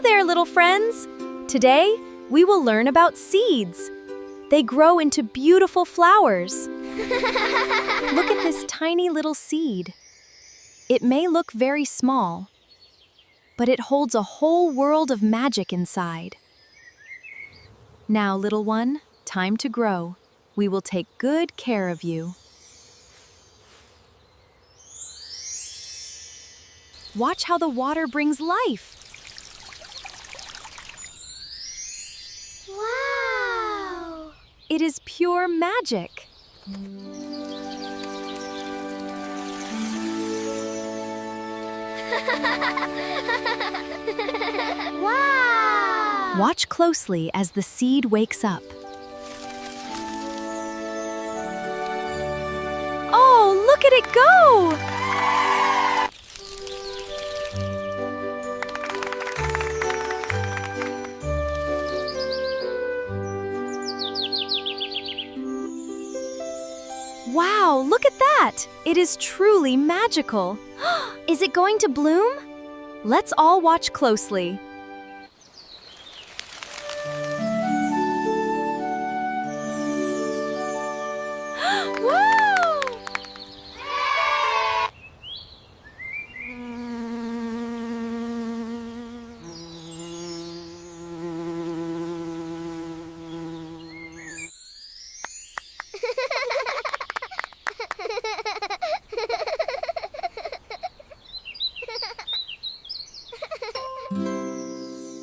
there, little friends! Today, we will learn about seeds. They grow into beautiful flowers. Look at this tiny little seed. It may look very small, but it holds a whole world of magic inside. Now, little one, time to grow. We will take good care of you. Watch how the water brings life. Wow! It is pure magic. Wow! Watch closely as the seed wakes up. Oh, look at it go! Wow, look at that! It is truly magical. Is it going to bloom? Let's all watch closely. Wow!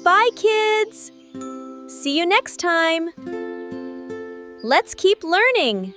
Bye, kids! See you next time! Let's keep learning!